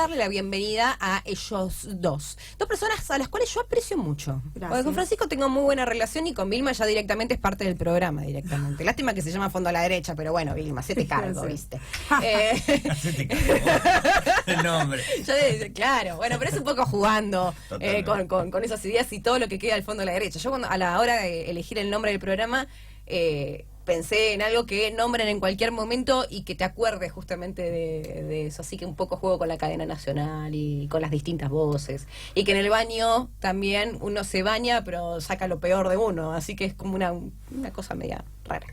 darle la bienvenida a ellos dos. Dos personas a las cuales yo aprecio mucho. Porque con Francisco tengo muy buena relación y con Vilma ya directamente es parte del programa directamente. Lástima que se llama Fondo a la Derecha, pero bueno, Vilma, hacete cargo, ¿viste? Hacete cargo. El nombre. Claro, bueno, pero es un poco jugando con esas ideas y todo lo que queda al fondo a la derecha. Yo a la hora de elegir el nombre del programa pensé en algo que nombren en cualquier momento y que te acuerdes justamente de eso. Así que un poco juego con la cadena nacional y con las distintas voces. Y que en el baño también uno se baña, pero saca lo peor de uno. Así que es como una cosa media rara.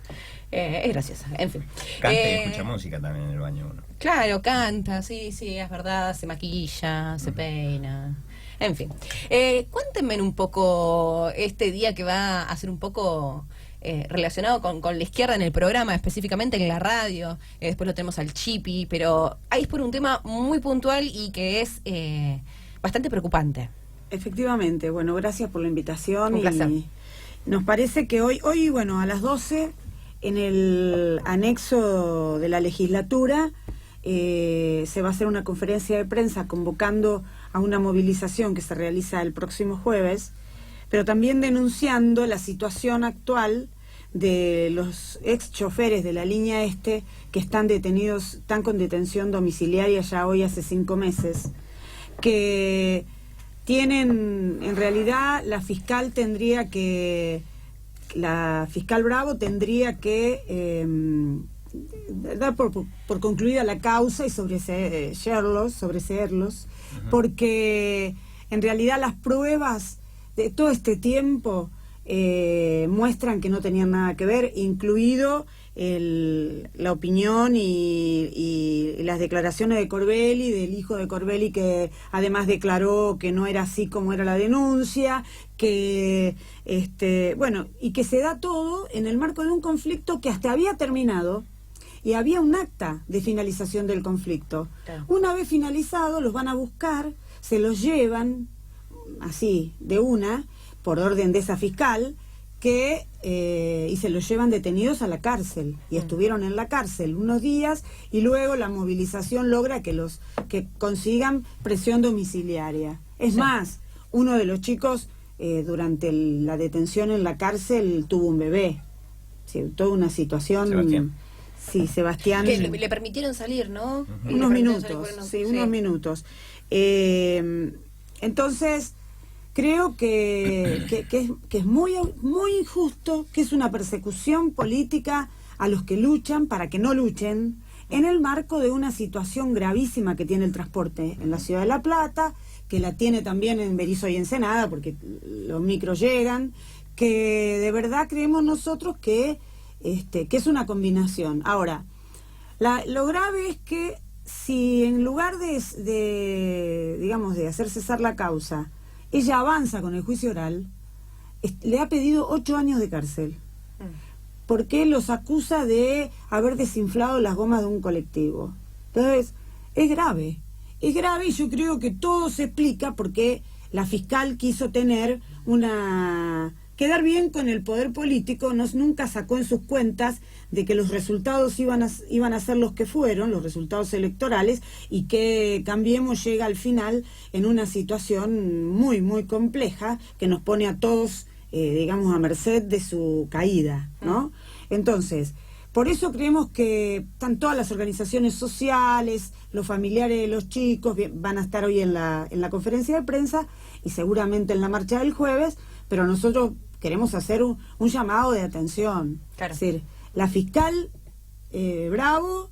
Es graciosa, en fin. Canta y escucha música también en el baño uno. Claro, canta, sí, es verdad. Se maquilla, se peina. En fin. Cuéntenme un poco este día que va a ser un poco... relacionado con la izquierda en el programa, específicamente en la radio. Después lo tenemos al Chipi, pero ahí es por un tema muy puntual y que es bastante preocupante. Efectivamente, bueno, gracias por la invitación. Un placer. Y nos parece que hoy, bueno, a las 12, en el anexo de la legislatura, se va a hacer una conferencia de prensa convocando a una movilización que se realiza el próximo jueves, pero también denunciando la situación actual de los ex choferes de la línea este que están detenidos, están con detención domiciliaria ya hoy hace 5 meses, que tienen, en realidad la fiscal Bravo tendría que dar por concluida la causa y sobreseerlos, porque en realidad las pruebas de todo este tiempo muestran que no tenían nada que ver, incluido la opinión y las declaraciones de Corbelli, del hijo de Corbelli, que además declaró que no era así como era la denuncia, que bueno, y que se da todo en el marco de un conflicto que hasta había terminado y había un acta de finalización del conflicto. Claro. Una vez finalizado, los van a buscar, se los llevan así, de una, por orden de esa fiscal, y se los llevan detenidos a la cárcel, y estuvieron en la cárcel unos días, y luego la movilización logra que consigan prisión domiciliaria. Es más, uno de los chicos, durante la detención en la cárcel, tuvo un bebé. Sí, toda una situación... Sebastián. Sí, Sebastián. Que le permitieron salir, ¿no? Unos minutos, unos minutos. Entonces, creo que es muy injusto, que es una persecución política a los que luchan para que no luchen, en el marco de una situación gravísima que tiene el transporte en la ciudad de La Plata, que la tiene también en Berisso y Ensenada, porque los micros llegan, que de verdad creemos nosotros que es una combinación. Ahora, lo grave es que si en lugar digamos, de hacer cesar la causa, ella avanza con el juicio oral, le ha pedido 8 años de cárcel, porque los acusa de haber desinflado las gomas de un colectivo. Entonces, es grave, y yo creo que todo se explica porque la fiscal quiso quedar bien con el poder político, nunca sacó en sus cuentas de que los resultados iban a ser los que fueron, los resultados electorales, y que Cambiemos llega al final en una situación muy, muy compleja que nos pone a todos, digamos, a merced de su caída, ¿no? Entonces, por eso creemos que están todas las organizaciones sociales, los familiares de los chicos, van a estar hoy en la conferencia de prensa y seguramente en la marcha del jueves, pero nosotros queremos hacer un llamado de atención. Claro. Es decir, la fiscal Bravo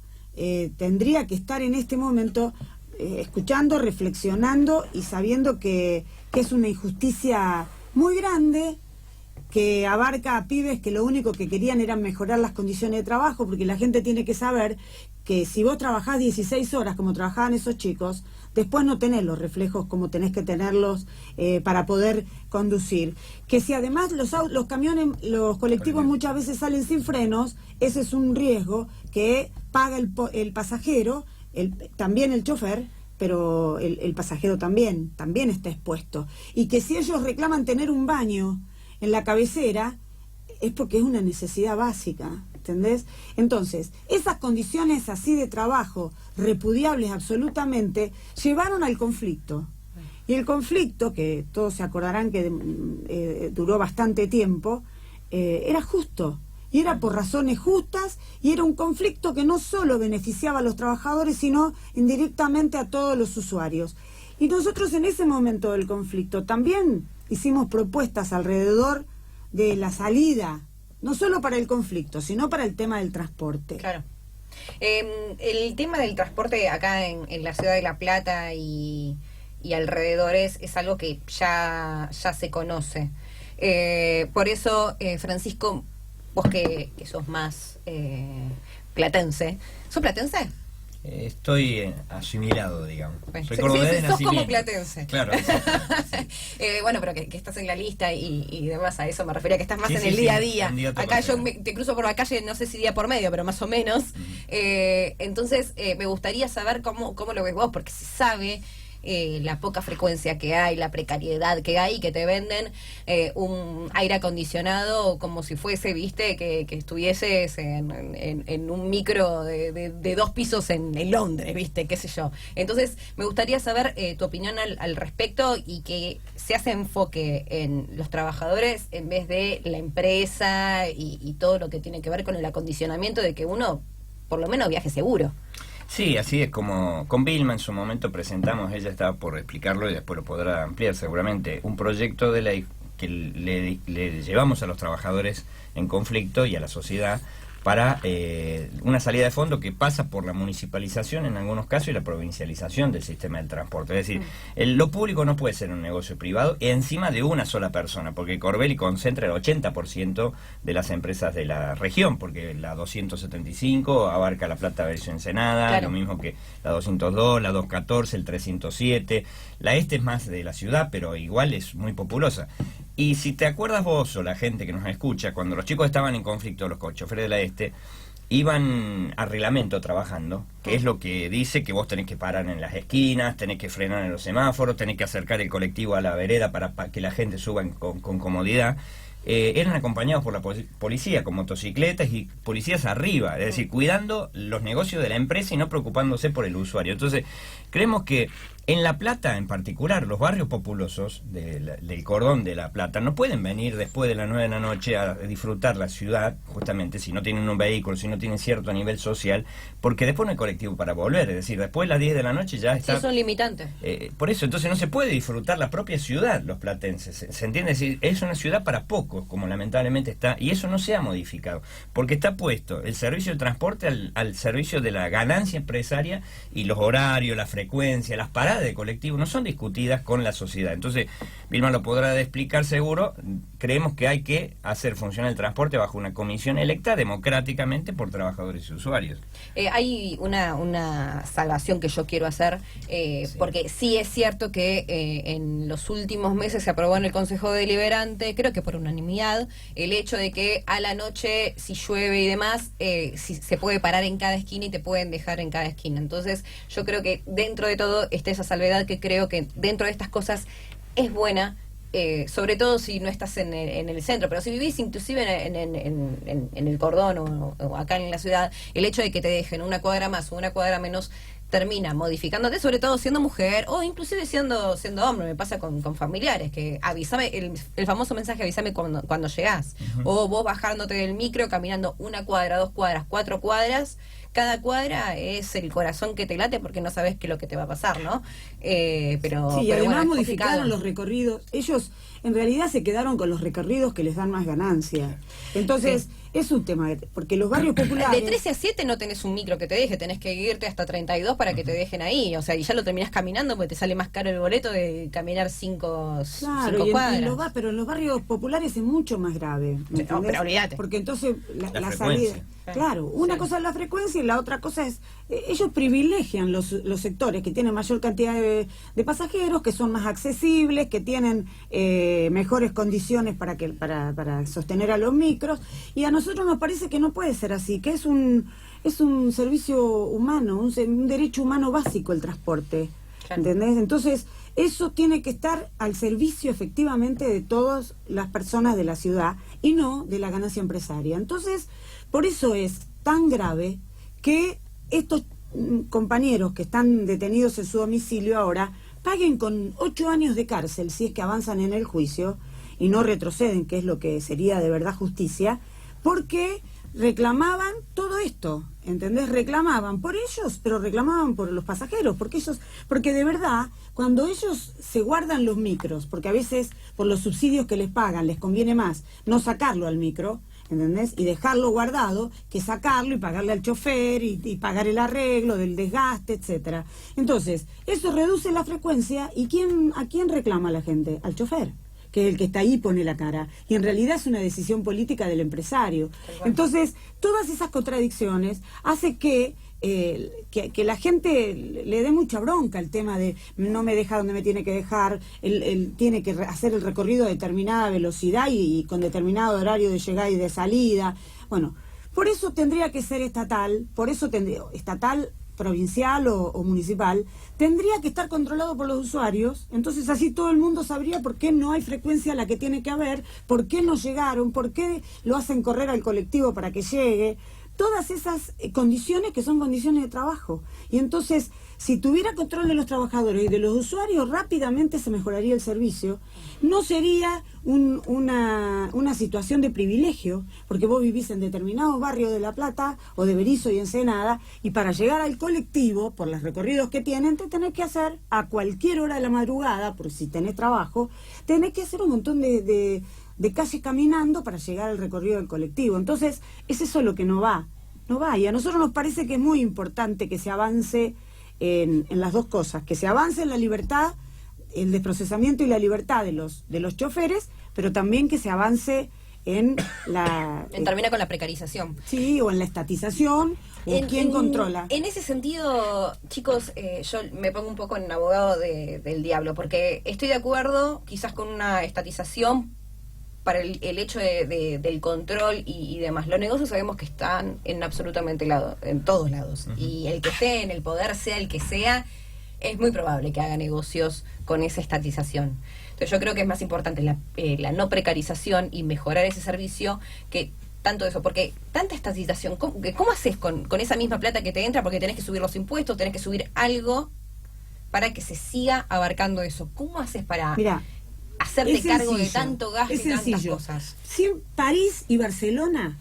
tendría que estar en este momento escuchando, reflexionando y sabiendo que es una injusticia muy grande, que abarca a pibes que lo único que querían era mejorar las condiciones de trabajo, porque la gente tiene que saber que si vos trabajás 16 horas como trabajaban esos chicos, después no tenés los reflejos como tenés que tenerlos para poder conducir. Que si además los camiones, los colectivos muchas veces salen sin frenos, ese es un riesgo que paga el pasajero, también el chofer, pero el pasajero también está expuesto. Y que si ellos reclaman tener un baño en la cabecera, es porque es una necesidad básica, ¿entendés? Entonces, esas condiciones así de trabajo, repudiables absolutamente, llevaron al conflicto. Y el conflicto, que todos se acordarán que duró bastante tiempo, era justo. Y era por razones justas, y era un conflicto que no solo beneficiaba a los trabajadores, sino indirectamente a todos los usuarios. Y nosotros en ese momento del conflicto también hicimos propuestas alrededor de la salida, no solo para el conflicto, sino para el tema del transporte. Claro. El tema del transporte acá en la ciudad de La Plata y alrededores es algo que ya se conoce. Por eso, Francisco, vos que sos más platense. ¿Sos platense? Estoy asimilado, digamos. Bueno, soy cordobés de sos nacimiento. como platense. Claro. Sí. Bueno, pero que estás en la lista y demás, a eso me refería, que estás más Sí, en sí, el sí, día a día. Acá yo totalmente. te cruzo por la calle, no sé si día por medio, pero más o menos. Entonces, me gustaría saber cómo lo ves vos, porque se sabe la poca frecuencia que hay, la precariedad que hay, que te venden un aire acondicionado como si fuese, viste, que estuvieses en un micro de 2 pisos en Londres, viste, qué sé yo. Entonces, me gustaría saber tu opinión al respecto y que se hace enfoque en los trabajadores en vez de la empresa y todo lo que tiene que ver con el acondicionamiento de que uno, por lo menos, viaje seguro. Sí, así es como con Vilma en su momento presentamos, ella estaba por explicarlo y después lo podrá ampliar seguramente, un proyecto de ley que le llevamos a los trabajadores en conflicto y a la sociedad para una salida de fondo que pasa por la municipalización en algunos casos y la provincialización del sistema del transporte. Es decir, lo público no puede ser un negocio privado encima de una sola persona, porque Corbeli concentra el 80% de las empresas de la región, porque la 275 abarca La Plata versus Ensenada, claro, lo mismo que la 202, la 214, el 307. La este es más de la ciudad, pero igual es muy populosa. Y si te acuerdas vos o la gente que nos escucha, cuando los chicos estaban en conflicto, los choferes de la este, iban a reglamento trabajando, que es lo que dice que vos tenés que parar en las esquinas, tenés que frenar en los semáforos, tenés que acercar el colectivo a la vereda para que la gente suba con comodidad. Eran acompañados por la policía con motocicletas y policías arriba, es decir, cuidando los negocios de la empresa y no preocupándose por el usuario. Entonces, creemos que en La Plata, en particular, los barrios populosos del cordón de La Plata no pueden venir después de las 9 de la noche a disfrutar la ciudad, justamente si no tienen un vehículo, si no tienen cierto nivel social, porque después no hay colectivo para volver, es decir, después de las 10 de la noche ya está... Sí, son limitantes. Por eso, entonces no se puede disfrutar la propia ciudad, los platenses, ¿se entiende? Es decir, es una ciudad para pocos, como lamentablemente está, y eso no se ha modificado, porque está puesto el servicio de transporte al servicio de la ganancia empresaria, y los horarios, la frecuencia, las paradas de colectivo no son discutidas con la sociedad. Entonces, Vilma lo podrá explicar seguro, creemos que hay que hacer funcionar el transporte bajo una comisión electa democráticamente por trabajadores y usuarios. Hay una salvación que yo quiero hacer, sí, porque sí es cierto que en los últimos meses se aprobó en el Consejo Deliberante, creo que por unanimidad, el hecho de que a la noche, si llueve y demás, si se puede parar en cada esquina y te pueden dejar en cada esquina. Entonces, yo creo que dentro de todo está esa salvedad que creo que dentro de estas cosas es buena, sobre todo si no estás en el centro, pero si vivís inclusive en el cordón o acá en la ciudad, el hecho de que te dejen una cuadra más o una cuadra menos termina modificándote, sobre todo siendo mujer o inclusive siendo hombre. Me pasa con familiares que avísame, el famoso mensaje avísame cuando llegás, o vos bajándote del micro, caminando una cuadra, 2 cuadras, 4 cuadras. Cada cuadra es el corazón que te late porque no sabes qué es lo que te va a pasar, ¿no? Pero sí, además bueno, modificaron los recorridos. Ellos en realidad se quedaron con los recorridos que les dan más ganancia. Entonces, sí, es un tema, porque los barrios populares... De 13 a 7 no tenés un micro que te deje, tenés que irte hasta 32 para que te dejen ahí. O sea, y ya lo terminás caminando porque te sale más caro el boleto de caminar 5 cuadras. Pero en los barrios populares es mucho más grave. No, pero olvídate. Porque entonces la salida... Claro, una cosa es la frecuencia y la otra cosa es, ellos privilegian los sectores que tienen mayor cantidad de pasajeros, que son más accesibles, que tienen mejores condiciones para sostener a los micros, y a nosotros nos parece que no puede ser así, que es un servicio humano, un derecho humano básico el transporte. Claro. ¿Entendés? Entonces, eso tiene que estar al servicio efectivamente de todas las personas de la ciudad y no de la ganancia empresaria. Entonces, por eso es tan grave que estos compañeros que están detenidos en su domicilio ahora paguen con 8 años de cárcel si es que avanzan en el juicio y no retroceden, que es lo que sería de verdad justicia, porque reclamaban todo esto, ¿entendés? Reclamaban por ellos, pero reclamaban por los pasajeros, porque de verdad, cuando ellos se guardan los micros, porque a veces por los subsidios que les pagan les conviene más no sacarlo al micro, ¿entendés? Y dejarlo guardado, que sacarlo y pagarle al chofer y pagar el arreglo del desgaste, etcétera. Entonces, eso reduce la frecuencia y ¿a quién reclama la gente? Al chofer, que es el que está ahí y pone la cara. Y en realidad es una decisión política del empresario. Entonces, todas esas contradicciones hace que la gente le dé mucha bronca el tema de no me deja donde me tiene que dejar, él tiene que hacer el recorrido a determinada velocidad y con determinado horario de llegada y de salida. Bueno, por eso tendría que ser estatal, provincial o municipal, tendría que estar controlado por los usuarios. Entonces así todo el mundo sabría por qué no hay frecuencia a la que tiene que haber, por qué no llegaron, por qué lo hacen correr al colectivo para que llegue. Todas esas condiciones que son condiciones de trabajo. Y entonces, si tuviera control de los trabajadores y de los usuarios, rápidamente se mejoraría el servicio. No sería una situación de privilegio, porque vos vivís en determinados barrios de La Plata o de Berisso y Ensenada, y para llegar al colectivo, por los recorridos que tienen, te tenés que hacer a cualquier hora de la madrugada, por si tenés trabajo, tenés que hacer un montón de calles caminando para llegar al recorrido del colectivo. Entonces, es eso lo que no va. Y a nosotros nos parece que es muy importante que se avance en las dos cosas, que se avance en la libertad, el desprocesamiento y la libertad de los choferes, pero también que se avance en la... termina con la precarización. Sí, o en la estatización, o quién controla. En ese sentido, chicos, yo me pongo un poco en abogado del diablo, porque estoy de acuerdo quizás con una estatización para el hecho del control y demás. Los negocios sabemos que están en absolutamente en todos lados. Y el que esté en el poder, sea el que sea, es muy probable que haga negocios con esa estatización. Entonces yo creo que es más importante la no precarización y mejorar ese servicio que tanto eso, porque tanta estatización, ¿cómo haces con esa misma plata que te entra? Porque tenés que subir los impuestos, tenés que subir algo para que se siga abarcando eso. ¿Cómo haces para... Mirá, hacerte cargo de tanto gasto y tantas cosas? Si París y Barcelona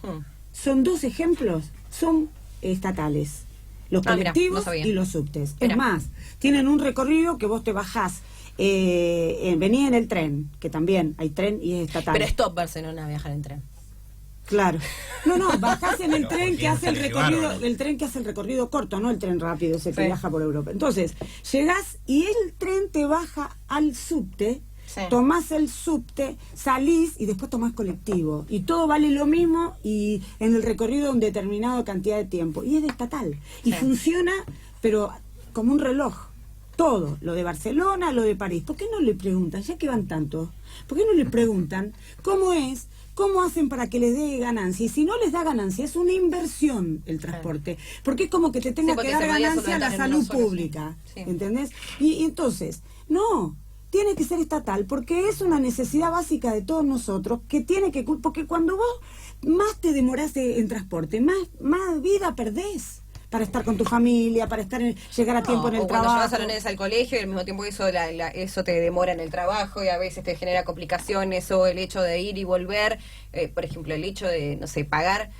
son dos ejemplos, son estatales. Los colectivos mirá, no y los subtes. Mirá. Es más, tienen un recorrido que vos te bajás, venís en el tren, que también hay tren y es estatal. Pero Stop Barcelona viajar en tren. Claro. No, bajás en el tren que hace el recorrido corto, no el tren rápido, ese que viaja por Europa. Entonces, llegás y el tren te baja al subte. Sí. Tomás el subte, salís y después tomás colectivo. Y todo vale lo mismo y en el recorrido una determinada cantidad de tiempo. Y es estatal. Y funciona, pero como un reloj. Todo. Lo de Barcelona, lo de París. ¿Por qué no le preguntan, ya que van tantos, por qué no le preguntan cómo es, cómo hacen para que les dé ganancia? Y si no les da ganancia, es una inversión el transporte. Porque es como que te tenga que dar ganancia a la salud pública. Sí. ¿Entendés? Y entonces, no... Tiene que ser estatal porque es una necesidad básica de todos nosotros que tiene que... Porque cuando vos más te demorás en transporte, más vida perdés para estar con tu familia, para llegar a tiempo en el trabajo. Cuando llevas a los nenes al colegio y al mismo tiempo eso te demora en el trabajo y a veces te genera complicaciones, o el hecho de ir y volver, por ejemplo, el hecho de, no sé, pagar...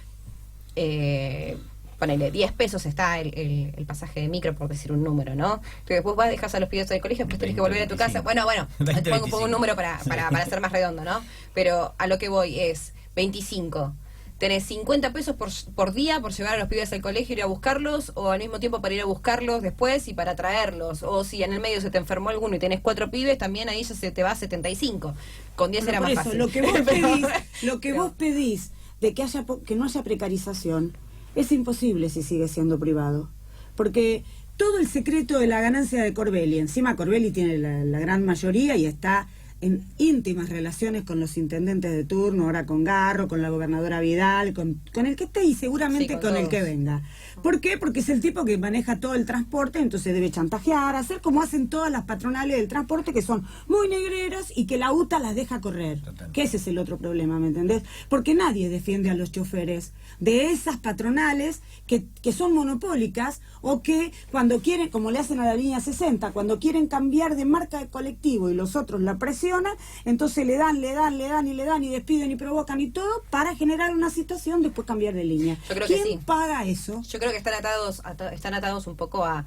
ponele, 10 pesos está el pasaje de micro, por decir un número, ¿no? Entonces después dejas a los pibes del colegio, después tenés que volver a tu casa. Bueno, 20, pongo un número para ser más redondo, ¿no? Pero a lo que voy es 25. Tenés 50 pesos por día por llevar a los pibes al colegio, ir a buscarlos, o al mismo tiempo para ir a buscarlos después y para traerlos. O si en el medio se te enfermó alguno y tenés 4 pibes, también ahí ya se te va a 75. Con 10 era más fácil. Lo que vos pedís de que no haya precarización es imposible si sigue siendo privado, porque todo el secreto de la ganancia de Corbelli, encima Corbelli tiene la gran mayoría y está en íntimas relaciones con los intendentes de turno, ahora con Garro, con la gobernadora Vidal, con el que esté y seguramente Sí, con el todos. que venga. ¿Por qué? Porque es el tipo que maneja todo el transporte, entonces debe chantajear, hacer como hacen todas las patronales del transporte, que son muy negreras y que la UTA las deja correr. Total. Que ese es el otro problema, ¿me entendés? Porque nadie defiende a los choferes de esas patronales que son monopólicas o que cuando quieren, como le hacen a la línea 60, cuando quieren cambiar de marca de colectivo y los otros la presionan, entonces le dan y despiden y provocan y todo para generar una situación, después cambiar de línea. Yo creo que ¿Quién sí. paga eso? Yo creo que están atados un poco a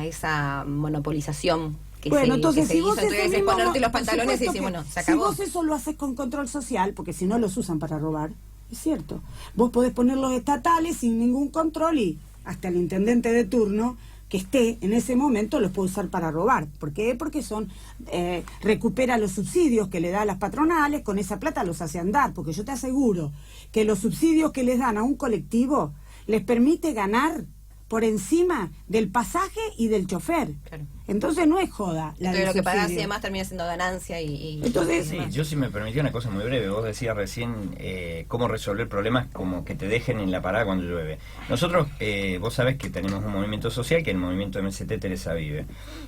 esa monopolización que Bueno, se, entonces que se si hizo. vos Entonces eso es mismo ponerte no- los por pantalones y supuesto decir, que bueno, se si acabó. vos eso lo haces con control social, porque si no los usan para robar, es cierto. Vos podés poner los estatales sin ningún control y hasta el intendente de turno que esté en ese momento los puede usar para robar. ¿Por qué? Porque recupera los subsidios que le da a las patronales, con esa plata los hace andar, porque yo te aseguro que los subsidios que les dan a un colectivo les permite ganar por encima del pasaje y del chofer. Claro. Entonces no es joda la Entonces del lo que pagás y subsidio. demás termina siendo ganancia y Entonces, Sí, demás. yo si me permitía una cosa muy breve, vos decías recién cómo resolver problemas como que te dejen en la parada cuando llueve. Nosotros, vos sabés que tenemos un movimiento social, que es el movimiento MST Teresa Vive.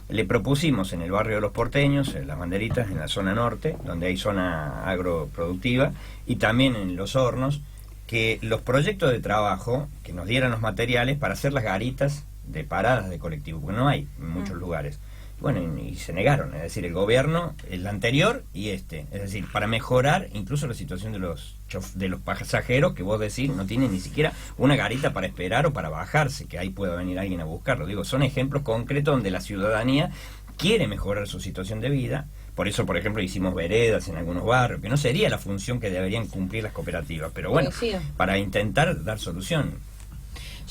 Le propusimos en el barrio de los porteños, en Las Banderitas, en la zona norte, donde hay zona agroproductiva, y también en Los Hornos, que los proyectos de trabajo que nos dieran los materiales para hacer las garitas de paradas de colectivo, porque no hay en muchos lugares. Bueno, y se negaron, es decir, el gobierno, el anterior y este, es decir, para mejorar incluso la situación de los pasajeros, que vos decís no tienen ni siquiera una garita para esperar o para bajarse, que ahí pueda venir alguien a buscarlo. Digo, son ejemplos concretos donde la ciudadanía quiere mejorar su situación de vida. Por eso, por ejemplo, hicimos veredas en algunos barrios, que no sería la función que deberían cumplir las cooperativas, pero bueno, Coincido. para intentar dar solución.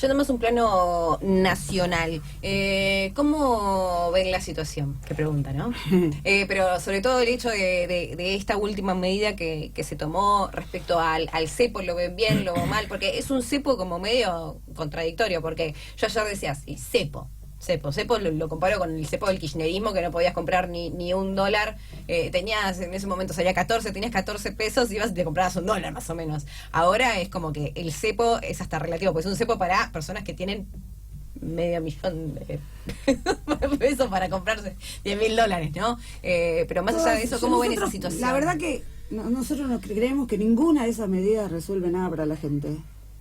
Yo nomás un plano nacional. ¿Cómo ven la situación? Qué pregunta, ¿no? Pero sobre todo el hecho de esta última medida que se tomó respecto al cepo, ¿lo ven bien, lo ven mal? Porque es un cepo como medio contradictorio, porque yo ayer decía, sí, cepo lo comparo con el cepo del kirchnerismo, que no podías comprar ni $1. Tenías, en ese momento salía 14, tenías 14 pesos, ibas y te comprabas $1 más o menos. Ahora es como que el cepo es hasta relativo, pues es un cepo para personas que tienen $500,000 de pesos para comprarse $10,000, ¿no? Pero más allá de eso, ¿cómo ven esa Nosotros, situación? La verdad que nosotros no creemos que ninguna de esas medidas resuelve nada para la gente.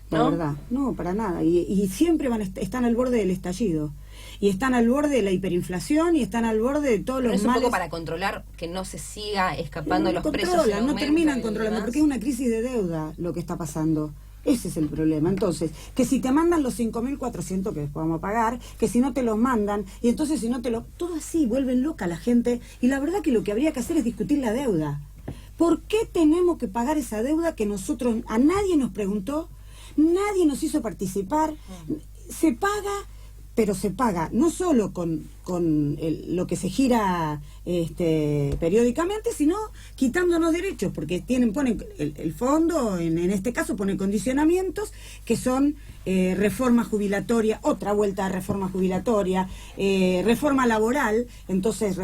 La ¿No? verdad, no, para nada. Y siempre están al borde del estallido. Y están al borde de la hiperinflación y están al borde de todos Pero los es un males. poco para controlar que no se siga escapando los precios. Controlan, en no aumento terminan y controlando, demás. porque es una crisis de deuda lo que está pasando. Ese es el problema. Entonces, que si te mandan los 5.400 que después vamos a pagar, que si no te los mandan, y entonces si no te lo... Todo así, vuelven loca la gente. Y la verdad que lo que habría que hacer es discutir la deuda. ¿Por qué tenemos que pagar esa deuda que nosotros... A nadie nos preguntó, nadie nos hizo participar? Se paga... Pero se paga no solo con lo que se gira periódicamente, sino quitándonos derechos, porque ponen el fondo, en este caso pone condicionamientos que son reforma jubilatoria, otra vuelta a reforma jubilatoria, reforma laboral, entonces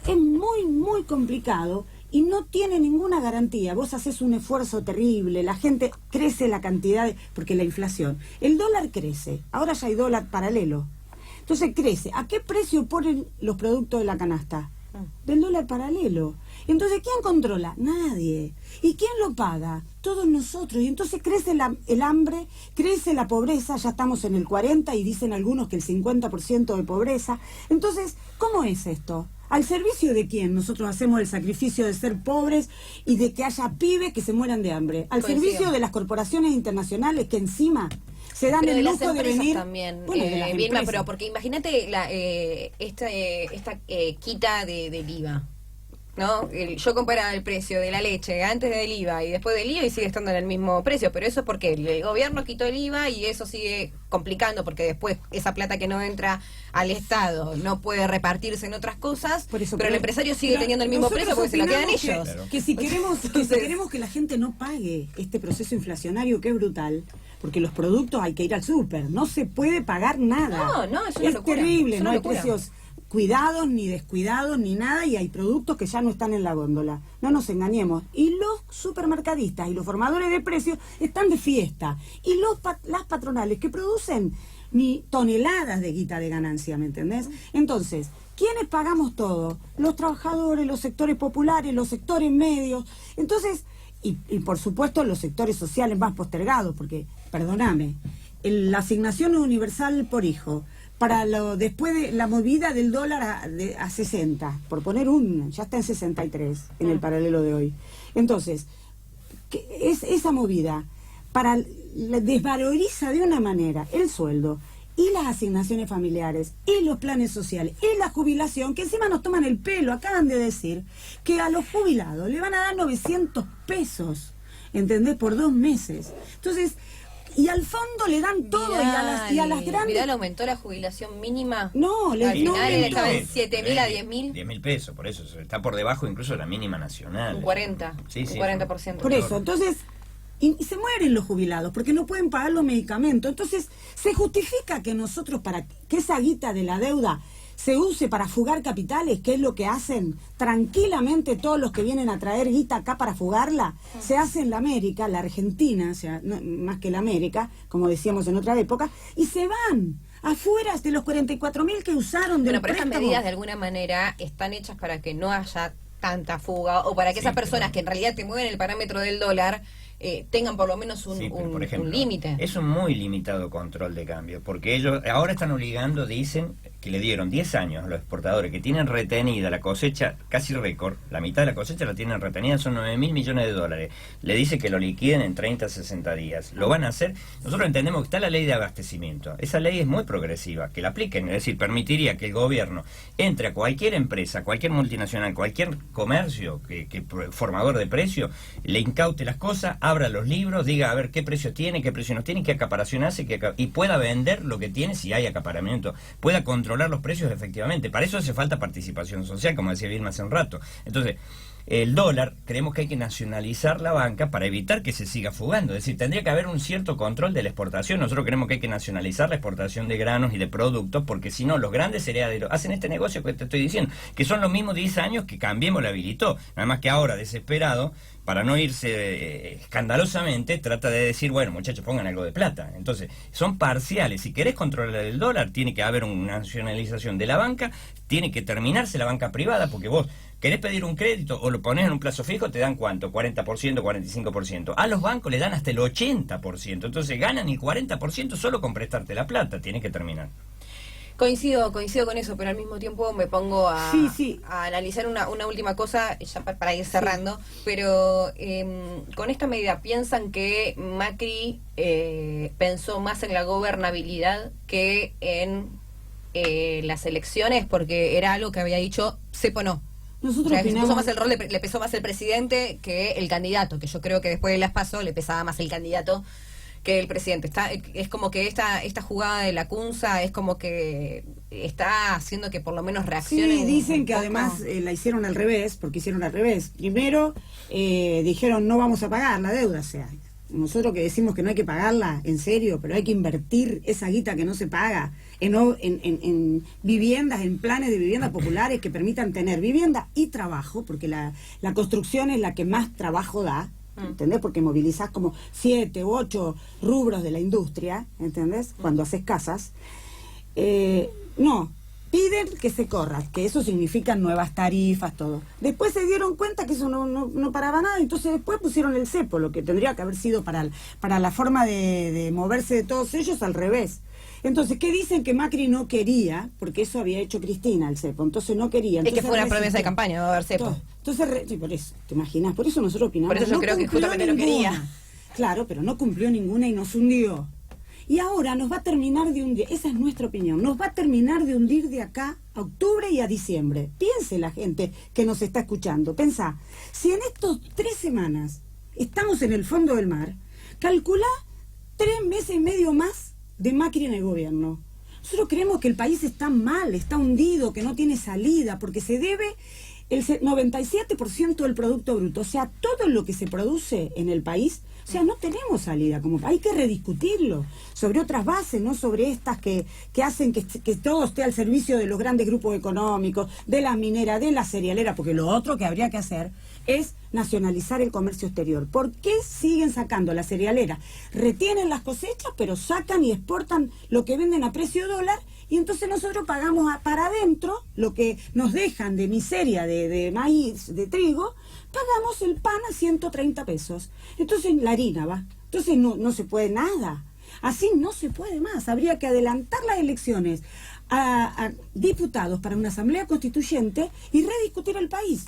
es muy, muy complicado. Y no tiene ninguna garantía. Vos haces un esfuerzo terrible, la gente crece la cantidad, porque la inflación, el dólar crece, ahora ya hay dólar paralelo. Entonces crece. ¿A qué precio ponen los productos de la canasta? Del dólar paralelo. Entonces, ¿quién controla? Nadie. ¿Y quién lo paga? Todos nosotros. Y entonces crece el hambre, crece la pobreza, ya estamos en el 40% y dicen algunos que el 50% de pobreza. Entonces, ¿cómo es esto? ¿Al servicio de quién nosotros hacemos el sacrificio de ser pobres y de que haya pibes que se mueran de hambre? ¿Al Coincido. servicio de las corporaciones internacionales que encima se dan Pero el de las lujo de empresas venir? también, Bueno, de las Vilma, empresas. pero porque imagínate esta quita del IVA, ¿no? Yo comparaba el precio de la leche antes del IVA y después del IVA y sigue estando en el mismo precio, pero eso es porque el gobierno quitó el IVA y eso sigue complicando, porque después esa plata que no entra al Estado no puede repartirse en otras cosas, Por eso, pero el empresario sigue pero teniendo el mismo nosotros precio porque se lo quedan opinamos que- ellos. Claro. Que si queremos Entonces- queremos que la gente no pague este proceso inflacionario que es brutal, porque los productos hay que ir al súper, no se puede pagar nada. No, es una locura, terrible, es una no hay locura. precios cuidados, ni descuidados, ni nada, y hay productos que ya no están en la góndola. No nos engañemos. Y los supermercadistas y los formadores de precios están de fiesta. Y las patronales que producen ni toneladas de guita de ganancia, ¿me entendés? Entonces, ¿quiénes pagamos todo? Los trabajadores, los sectores populares, los sectores medios. Entonces, y por supuesto los sectores sociales más postergados, porque, perdóname, la asignación universal por hijo, después de la movida del dólar a 60, por poner ya está en 63 en el paralelo de hoy. Entonces, esa movida desvaloriza de una manera el sueldo y las asignaciones familiares y los planes sociales y la jubilación, que encima nos toman el pelo. Acaban de decir que a los jubilados le van a dar 900 pesos, ¿entendés? Por 2 meses. Entonces, y al fondo le dan todo, y a las grandes... Mirá, aumentó la jubilación mínima. No, al final estaba en 7.000 a 10.000. 10.000 pesos, por eso está por debajo incluso de la mínima nacional. Un 40, sí, un 40%. Por eso, entonces, y se mueren los jubilados porque no pueden pagar los medicamentos. Entonces, se justifica que nosotros, para que esa guita de la deuda se use para fugar capitales, que es lo que hacen tranquilamente todos los que vienen a traer guita acá para fugarla, se hace en la América, la Argentina, o sea, no, más que la América, como decíamos en otra época, y se van afuera de los 44.000 que usaron del pero préstamo. Estas medidas de alguna manera están hechas para que no haya tanta fuga, o para que esas personas que en realidad te mueven el parámetro del dólar tengan por lo menos un límite. Es un muy limitado control de cambio, porque ellos ahora están obligando, dicen que le dieron 10 años a los exportadores que tienen retenida la cosecha casi récord, la mitad de la cosecha la tienen retenida, son 9.000 millones de dólares. Le dice que lo liquiden en 30 a 60 días. Lo van a hacer. Nosotros entendemos que está la ley de abastecimiento. Esa ley es muy progresiva, que la apliquen, es decir, permitiría que el gobierno entre a cualquier empresa, cualquier multinacional, cualquier comercio que formador de precio, le incaute las cosas, abra los libros, diga a ver qué precio tiene, qué precio no tiene, qué acaparación hace, y pueda vender lo que tiene si hay acaparamiento, pueda controlar los precios efectivamente. Para eso hace falta participación social, como decía Vilma hace un rato. Entonces, el dólar, creemos que hay que nacionalizar la banca para evitar que se siga fugando. Es decir, tendría que haber un cierto control de la exportación. Nosotros creemos que hay que nacionalizar la exportación de granos y de productos, porque si no, los grandes cerealeros hacen este negocio que te estoy diciendo, que son los mismos 10 años que Cambiemos la habilitó. Nada más que ahora, desesperado, para no irse escandalosamente, trata de decir, bueno, muchachos, pongan algo de plata. Entonces, son parciales. Si querés controlar el dólar, tiene que haber una nacionalización de la banca, tiene que terminarse la banca privada, porque vos querés pedir un crédito o lo pones en un plazo fijo, te dan ¿cuánto? 40%, 45%. A los bancos le dan hasta el 80%. Entonces, ganan el 40% solo con prestarte la plata. Tiene que terminar. Coincido con eso, pero al mismo tiempo me pongo a analizar una última cosa, ya para ir cerrando, pero con esta medida, ¿piensan que Macri pensó más en la gobernabilidad que en las elecciones? Porque era algo que había dicho, Cepo no. Nosotros o sea, le pesó más el presidente que el candidato, que yo creo que después de las PASO le pesaba más el candidato que el presidente. Es como que esta jugada de la Cunza es como que está haciendo que por lo menos reaccionen. Sí, dicen que además la hicieron al revés, porque hicieron al revés. Primero dijeron no vamos a pagar la deuda, o sea, nosotros que decimos que no hay que pagarla, en serio, pero hay que invertir esa guita que no se paga en viviendas, en planes de viviendas populares que permitan tener vivienda y trabajo, porque la construcción es la que más trabajo da. ¿Entendés? Porque movilizás como 7 u 8 rubros de la industria, ¿entendés? Cuando haces casas. No, piden que se corra, que eso significa nuevas tarifas, todo. Después se dieron cuenta que eso no paraba nada, entonces después pusieron el cepo, lo que tendría que haber sido para la forma de moverse de todos ellos al revés. Entonces, ¿qué dicen? Que Macri no quería, porque eso había hecho Cristina, el cepo, entonces no quería. Es que fue una promesa de campaña, no va a haber cepo. Entonces, sí, por eso, ¿te imaginas? Por eso nosotros opinamos. Por eso yo creo que justamente lo quería. Claro, pero no cumplió ninguna y nos hundió. Y ahora nos va a terminar de hundir, esa es nuestra opinión, nos va a terminar de hundir de acá a octubre y a diciembre. Piense la gente que nos está escuchando, pensá, si en estos 3 semanas estamos en el fondo del mar, calculá 3 meses y medio más de Macri en el gobierno. Nosotros creemos que el país está mal, está hundido, que no tiene salida, porque se debe el 97% del Producto Bruto, o sea, todo lo que se produce en el país, o sea, no tenemos salida, como hay que rediscutirlo sobre otras bases, no sobre estas que hacen que todo esté al servicio de los grandes grupos económicos, de la minera, de la cerealera, porque lo otro que habría que hacer es nacionalizar el comercio exterior. ¿Por qué siguen sacando la cerealera? Retienen las cosechas, pero sacan y exportan lo que venden a precio dólar, y entonces nosotros pagamos para adentro lo que nos dejan de miseria de maíz, de trigo, pagamos el pan a 130 pesos. Entonces la harina va. Entonces no se puede nada. Así no se puede más. Habría que adelantar las elecciones a diputados para una asamblea constituyente y rediscutir el país.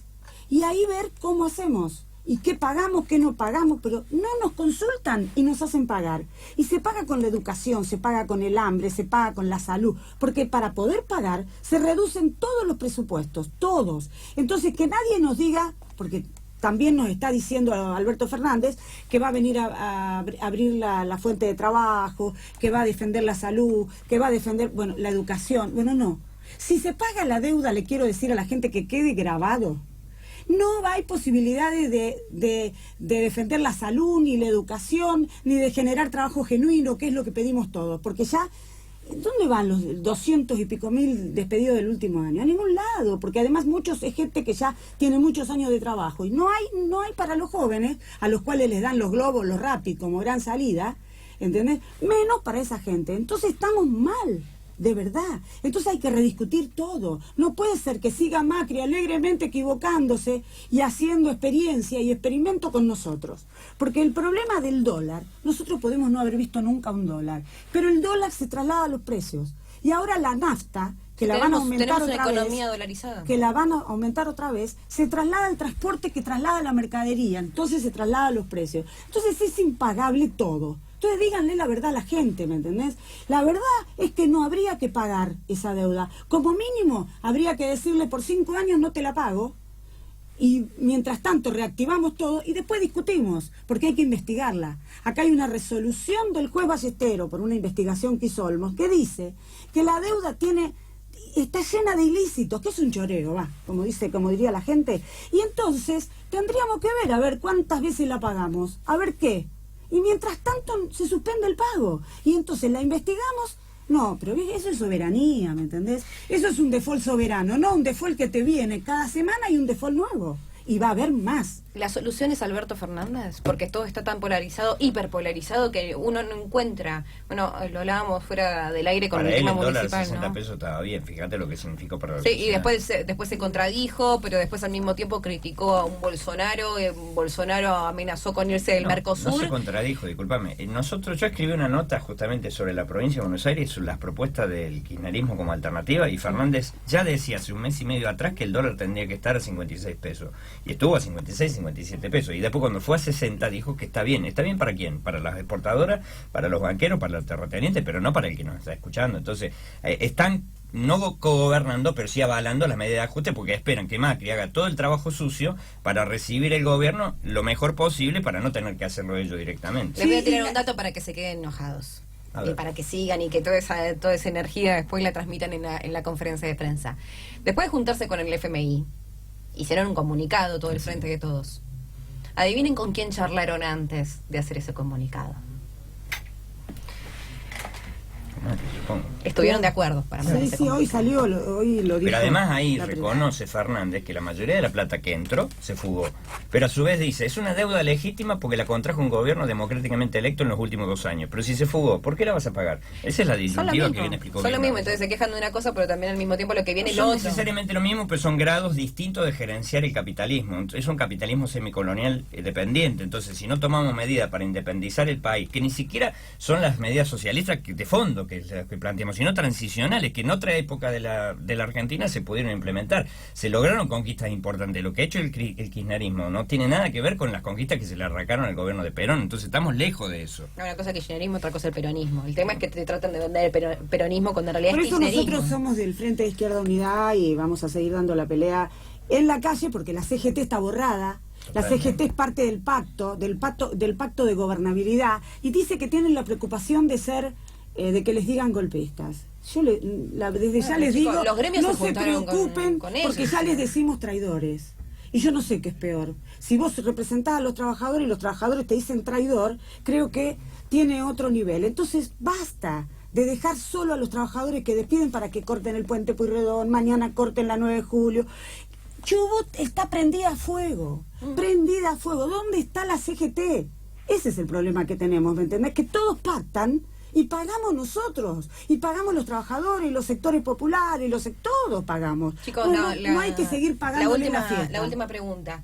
Y ahí ver cómo hacemos. Y qué pagamos, qué no pagamos, pero no nos consultan y nos hacen pagar. Y se paga con la educación, se paga con el hambre, se paga con la salud, porque para poder pagar se reducen todos los presupuestos, todos. Entonces que nadie nos diga, porque también nos está diciendo Alberto Fernández que va a venir a abrir la fuente de trabajo, que va a defender la salud, que va a defender, bueno, la educación. Bueno, no. Si se paga la deuda, le quiero decir a la gente que quede grabado. No hay posibilidades de defender la salud, ni la educación, ni de generar trabajo genuino, que es lo que pedimos todos. Porque ya, ¿dónde van los 200 y pico mil despedidos del último año? A ningún lado, porque además muchos es gente que ya tiene muchos años de trabajo. Y no hay para los jóvenes, a los cuales les dan los globos, los Rappi como gran salida, ¿entendés? Menos para esa gente. Entonces estamos mal. De verdad. Entonces hay que rediscutir todo. No puede ser que siga Macri alegremente equivocándose y haciendo experiencia y experimento con nosotros. Porque el problema del dólar, nosotros podemos no haber visto nunca un dólar, pero el dólar se traslada a los precios. Y ahora la nafta, que la van a aumentar otra vez, economía dolarizada, que la van a aumentar otra vez, se traslada al transporte que traslada la mercadería, entonces se traslada a los precios. Entonces es impagable todo. Entonces díganle la verdad a la gente, ¿me entendés? La verdad es que no habría que pagar esa deuda. Como mínimo, habría que decirle por 5 años no te la pago, y mientras tanto reactivamos todo y después discutimos, porque hay que investigarla. Acá hay una resolución del juez Ballestero por una investigación que hizo Olmos, que dice que la deuda está llena de ilícitos, que es un choreo, como diría la gente. Y entonces tendríamos que ver, a ver cuántas veces la pagamos, a ver qué. Y mientras tanto se suspende el pago. Y entonces la investigamos. No, pero eso es soberanía, ¿me entendés? Eso es un default soberano, no un default que te viene. Cada semana hay un default nuevo. Y va a haber más. ¿La solución es Alberto Fernández? Porque todo está tan polarizado, hiperpolarizado, que uno no encuentra... Bueno, lo hablábamos fuera del aire con para el tema el dólar municipal, 60 ¿no? pesos estaba bien, fíjate lo que significó para la Sí, sociedad. y después se contradijo, pero después al mismo tiempo criticó a un Bolsonaro, Bolsonaro amenazó con irse del Mercosur. No se contradijo, discúlpame. Yo escribí una nota justamente sobre la provincia de Buenos Aires, sobre las propuestas del kirchnerismo como alternativa, y Fernández ya decía hace un mes y medio atrás que el dólar tendría que estar a 56 pesos. Y estuvo a 56, 57 pesos. Y después cuando fue a 60 dijo que está bien. ¿Está bien para quién? Para las exportadoras, para los banqueros, para los terratenientes, pero no para el que nos está escuchando. Entonces, están no cogobernando, pero sí avalando las medidas de ajuste, porque esperan que Macri haga todo el trabajo sucio para recibir el gobierno lo mejor posible para no tener que hacerlo ellos directamente. Les voy a tirar un dato para que se queden enojados. Y para que sigan y que toda esa energía después la transmitan en la conferencia de prensa. Después de juntarse con el FMI, hicieron un comunicado todo el Frente de Todos. Adivinen con quién charlaron antes de hacer ese comunicado. Supongo. Estuvieron de acuerdo para mandar ese Sí, hoy comunicado. salió, hoy lo dijo. Pero además ahí la prensa. reconoce Fernández que la mayoría de la plata que entró se fugó. Pero a su vez dice, es una deuda legítima porque la contrajo un gobierno democráticamente electo en los últimos 2 años. Pero si se fugó, ¿por qué la vas a pagar? Esa es la disyuntiva que bien explicó. Son lo bien mismo, entonces se quejan de una cosa, pero también al mismo tiempo lo que viene no lo son otro. necesariamente lo mismo, pero son grados distintos de gerenciar el capitalismo. Es un capitalismo semicolonial dependiente. Entonces, si no tomamos medidas para independizar el país, que ni siquiera son las medidas socialistas de fondo que planteamos, sino transicionales, que en otra época de la Argentina se pudieron implementar. Se lograron conquistas importantes. Lo que ha hecho el kirchnerismo no tiene nada que ver con las conquistas que se le arrancaron al gobierno de Perón. Entonces, estamos lejos de eso. Una cosa es kirchnerismo, otra cosa el peronismo. El tema es que te tratan de vender el peronismo cuando en realidad Por es eso kirchnerismo. nosotros somos del Frente de Izquierda Unidad y vamos a seguir dando la pelea en la calle porque la CGT está borrada. La CGT es parte del pacto de gobernabilidad, y dice que tienen la preocupación de que les digan golpistas. Yo desde ya les chicos, digo, los gremios no se se juntaron preocupen con ellos, porque ya les decimos traidores. Y yo no sé qué es peor. Si vos representás a los trabajadores y los trabajadores te dicen traidor, creo que tiene otro nivel. Entonces, basta de dejar solo a los trabajadores que despiden para que corten el puente Pueyrredón, mañana corten la 9 de julio. Chubut está prendida a fuego, prendida a fuego. ¿Dónde está la CGT? Ese es el problema que tenemos, ¿me entendés? Que todos pactan y pagamos nosotros, y pagamos los trabajadores, y los sectores populares, todos pagamos. Chicos, no hay que seguir pagando la fiesta. La última pregunta.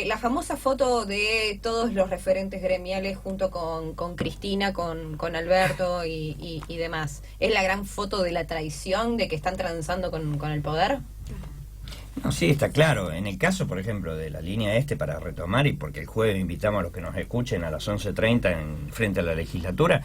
La famosa foto de todos los referentes gremiales junto con Cristina, con Alberto y demás, ¿es la gran foto de la traición de que están transando con el poder? No, sí, está claro. En el caso, por ejemplo, de la línea para retomar, y porque el jueves invitamos a los que nos escuchen a las 11:30 frente a la legislatura,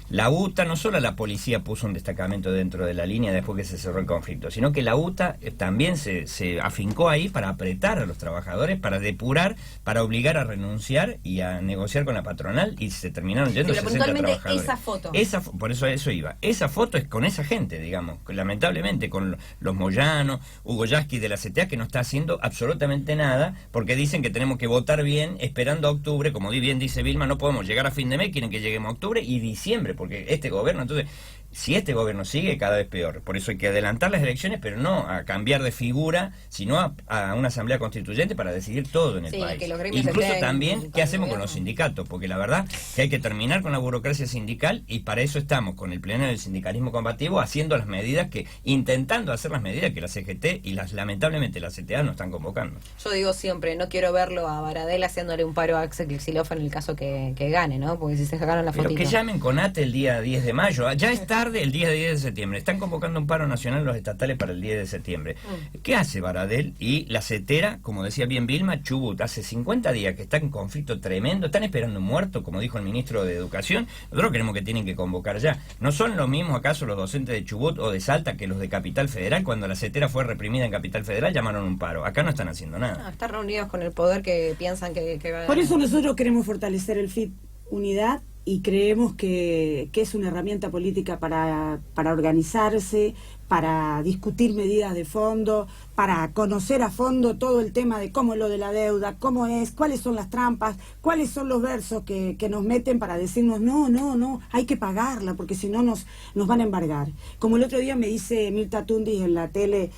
la UTA, no solo la policía puso un destacamento dentro de la línea después que se cerró el conflicto, sino que la UTA también se afincó ahí para apretar a los trabajadores, para depurar, para obligar a renunciar y a negociar con la patronal, y se terminaron yendo 60 trabajadores. Esa foto. Por eso iba. Esa foto es con esa gente, digamos, lamentablemente, con los Moyano, Hugo Yasky de la CTA, que no está haciendo absolutamente nada, porque dicen que tenemos que votar bien esperando a octubre, como bien dice Vilma, no podemos llegar a fin de mes, quieren que lleguemos a octubre y diciembre, porque este gobierno, entonces, si este gobierno sigue, cada vez peor. Por eso hay que adelantar las elecciones, pero no a cambiar de figura, sino a una asamblea constituyente para decidir todo en el país. Que los gremios incluso también qué hacemos con los sindicatos, porque la verdad que hay que terminar con la burocracia sindical, y para eso estamos con el pleno del sindicalismo combativo haciendo las medidas intentando hacer las medidas que la CGT y lamentablemente la CTA no están convocando. Yo digo siempre, no quiero verlo a Baradel haciéndole un paro a Axel Kicillof en el caso que gane, ¿no? Porque si se sacaron la fotito. Pero que llamen con ATE el día 10 de mayo. Ya es tarde el día 10 de septiembre. Están convocando un paro nacional los estatales para el 10 de septiembre. ¿Qué hace Baradel y la CETERA? Como decía bien Vilma, Chubut hace 50 días que está en conflicto tremendo. Están esperando un muerto, como dijo el ministro de Educación. Nosotros creemos que tienen que convocar ya. ¿No son los mismos acaso los docentes de Chubut o de Salta que los de Capital Federal? Cuando la CETERA fue reprimida en Capital Federal llamaron un paro. Acá no están haciendo nada. Están reunidos con el poder que piensan que va a... Por eso nosotros queremos fortalecer el FIT Unidad, y creemos que es una herramienta política para organizarse, para discutir medidas de fondo, para conocer a fondo todo el tema de cómo es lo de la deuda, cómo es, cuáles son las trampas, cuáles son los versos que nos meten para decirnos no, hay que pagarla porque si no nos van a embargar. Como el otro día me dice Mirta Tundis en la tele,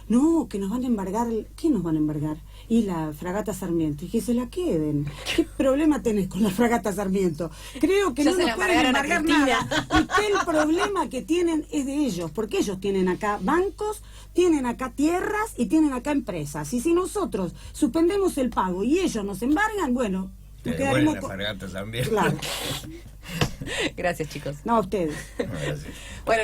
no, que nos van a embargar. ¿Qué nos van a embargar? Y la fragata Sarmiento, y que se la queden. ¿Qué problema tenés con la fragata Sarmiento? Creo que ya no nos pueden embargar nada, y que el problema que tienen es de ellos, porque ellos tienen acá bancos, tienen acá tierras y tienen acá empresas, y si nosotros suspendemos el pago y ellos nos embargan, bueno, nos quedaremos la fragata también. Claro. Gracias, chicos. No, a ustedes. Gracias. Bueno,